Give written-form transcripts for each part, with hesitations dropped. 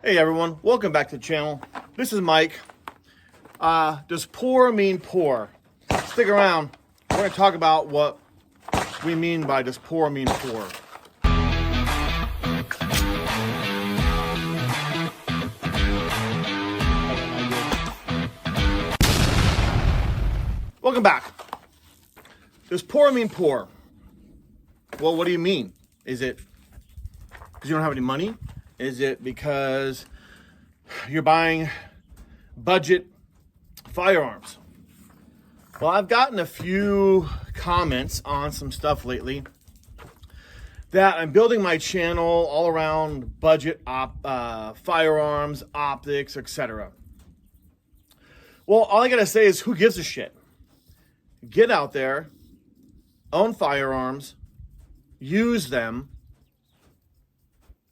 Hey everyone, welcome back to the channel. This is Mike. Does poor mean poor? Stick around. We're going to talk about what we mean by does poor mean poor. Welcome back. Does poor mean poor? Well, what do you mean? Is it because you don't have any money? Is it because you're buying budget firearms? Well, I've gotten a few comments on some stuff lately that I'm building my channel all around budget firearms, optics, etc. Well, all I gotta say is who gives a shit? Get out there, own firearms, use them,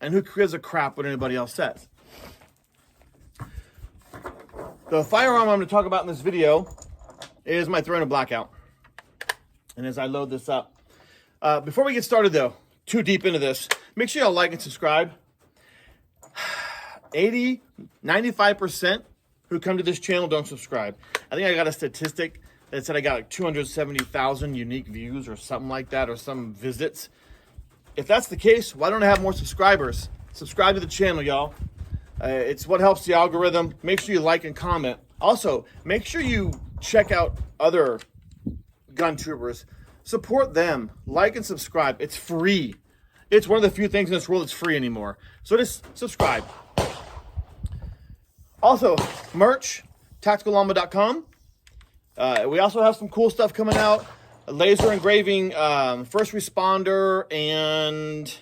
and who gives a crap what anybody else says? The firearm I'm going to talk about in this video is my 300 Blackout. And as I load this up, before we get started though, too deep into this, make sure y'all like and subscribe. 95% who come to this channel don't subscribe. I think I got a statistic that said I got like 270,000 unique views or something like that, or some visits. If that's the case, why don't I have more subscribers? Subscribe to the channel, y'all. It's what helps the algorithm. Make sure you like and comment. Also, make sure you check out other gun troopers. Support them. Like and subscribe. It's free. It's one of the few things in this world that's free anymore. So just subscribe. Also, merch, tacticalllama.com. We also have some cool stuff coming out. Laser engraving, first responder, and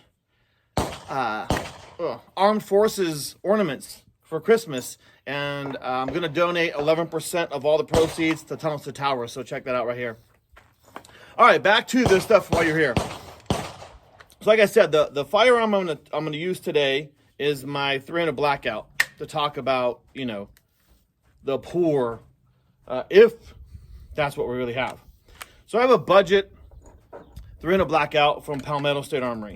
armed forces ornaments for Christmas. And I'm going to donate 11% of all the proceeds to Tunnels to Towers. So check that out right here. All right, back to this stuff while you're here. So like I said, the firearm I'm going to use today is my 300 Blackout to talk about, you know, the poor, if that's what we really have. So I have a budget 300 Blackout from Palmetto State Armory.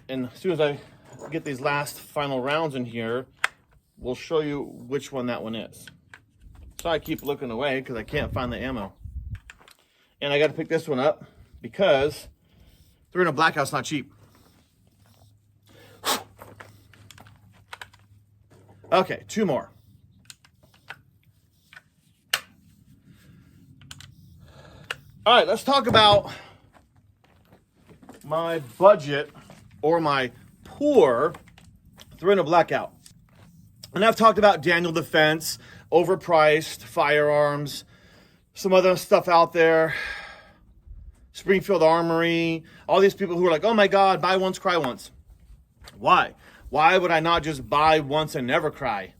And as soon as I get these last final rounds in here, we'll show you which one that one is. So I keep looking away because I can't find the ammo. And I got to pick this one up because 300 Blackout's not cheap. Okay, two more. All right, let's talk about my budget or my poor 300 Blackout. And I've talked about Daniel Defense, overpriced firearms, some other stuff out there, Springfield Armory, all these people who are like, oh my God, buy once, cry once. Why? Why would I not just buy once and never cry?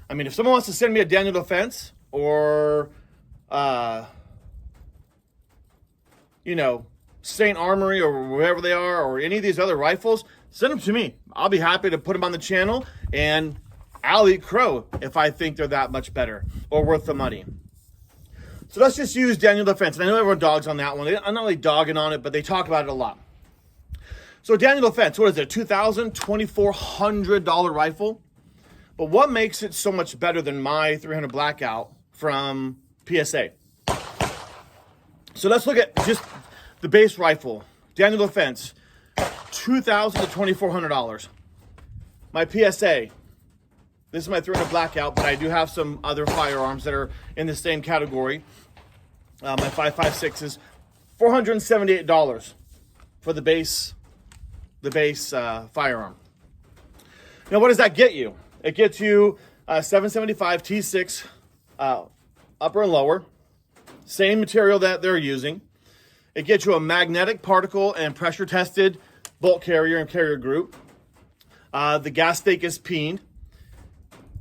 I mean, if someone wants to send me a Daniel Defense or you know, St. Armory or wherever they are, or any of these other rifles, send them to me. I'll be happy to put them on the channel, and I'll eat crow if I think they're that much better or worth the money. So let's just use Daniel Defense. And I know everyone dogs on that one. I'm not really dogging on it, but they talk about it a lot. So Daniel Defense, what is it, $2,000, $2,400 rifle? But what makes it so much better than my 300 Blackout from PSA? So let's look at just the base rifle, Daniel Defense, $2,000 to $2,400. My PSA, this is my 300 Blackout, but I do have some other firearms that are in the same category. My 5.56 $478 for the base firearm. Now, what does that get you? It gets you 775 T6 upper and lower. Same material that they're using. It gets you a magnetic particle and pressure tested bolt carrier and carrier group. The gas stake is peened.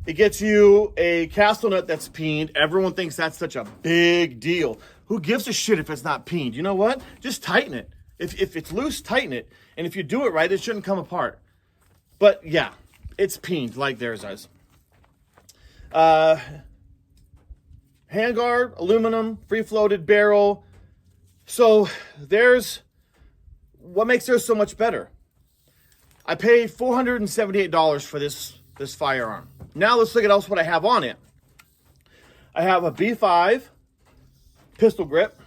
It gets you a castle nut that's peened. Everyone thinks that's such a big deal. Who gives a shit if it's not peened? You know what? Just tighten it. If it's loose, tighten it. And if you do it right, it shouldn't come apart. But yeah, it's peened like theirs is. Handguard, aluminum, free-floated barrel. So there's what makes theirs so much better. I paid $478 for this firearm. Now let's look at else what I have on it. I have a B5 pistol grip.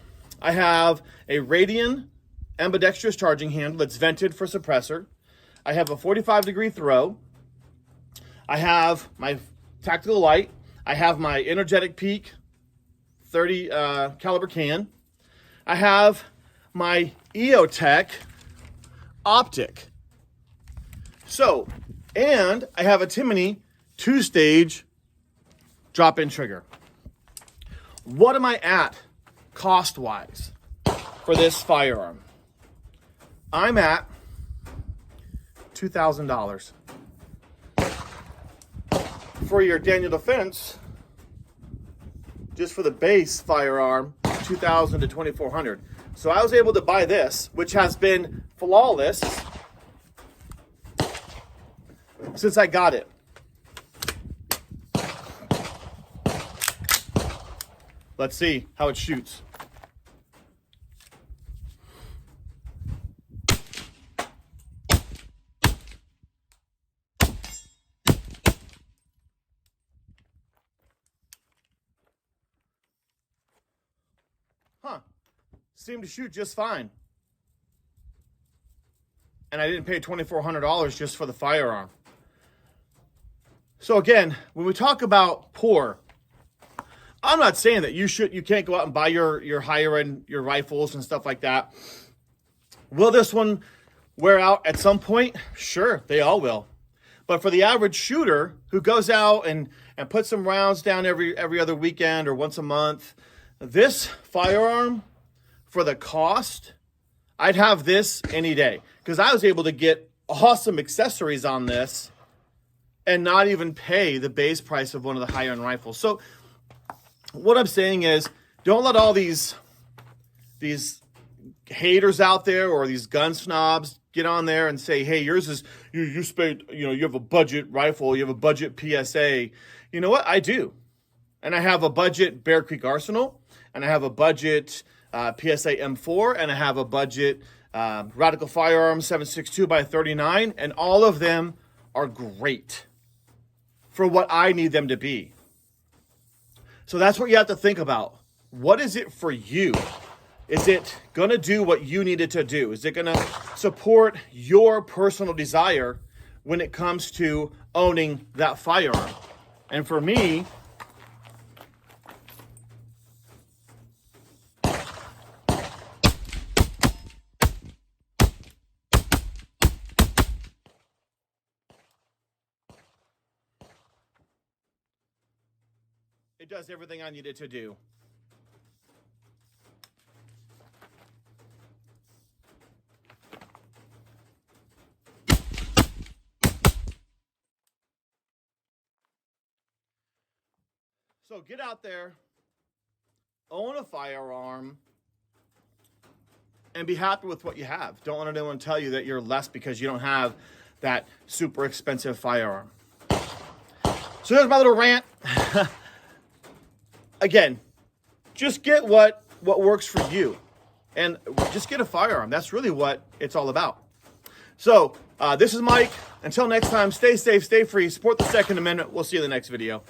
I have a Radian ambidextrous charging handle that's vented for suppressor. I have a 45-degree throw. I have my tactical light. I have my energetic peak 30 caliber can. I have my EOTech optic. So, and I have a Timony 2-stage drop-in trigger. What am I at cost-wise for this firearm? I'm at $2,000. For your Daniel Defense, just for the base firearm, $2,000 to $2,400. So I was able to buy this, which has been flawless since I got it. Let's see how it shoots. Seemed to shoot just fine. And I didn't pay $2,400 just for the firearm. So again, when we talk about poor, I'm not saying that you can't go out and buy your higher end, your rifles and stuff like that. Will this one wear out at some point? Sure, they all will. But for the average shooter who goes out and puts some rounds down every other weekend or once a month, this firearm, for the cost, I'd have this any day. Because I was able to get awesome accessories on this and not even pay the base price of one of the higher end rifles. So what I'm saying is, don't let all these haters out there or these gun snobs get on there and say, hey, yours is, you spent, you have a budget rifle, you have a budget PSA. You know what? I do. And I have a budget Bear Creek Arsenal, and I have a budget PSA M4, and I have a budget Radical Firearms 7.62x39, and all of them are great for what I need them to be. So that's what you have to think about. What is it for you? Is it going to do what you need it to do? Is it going to support your personal desire when it comes to owning that firearm? And for me, it does everything I need it to do. So get out there, own a firearm, and be happy with what you have. Don't let anyone tell you that you're less because you don't have that super expensive firearm. So there's my little rant. Again, just get what works for you. And just get a firearm. That's really what it's all about. So this is Mike. Until next time, stay safe, stay free, support the Second Amendment. We'll see you in the next video.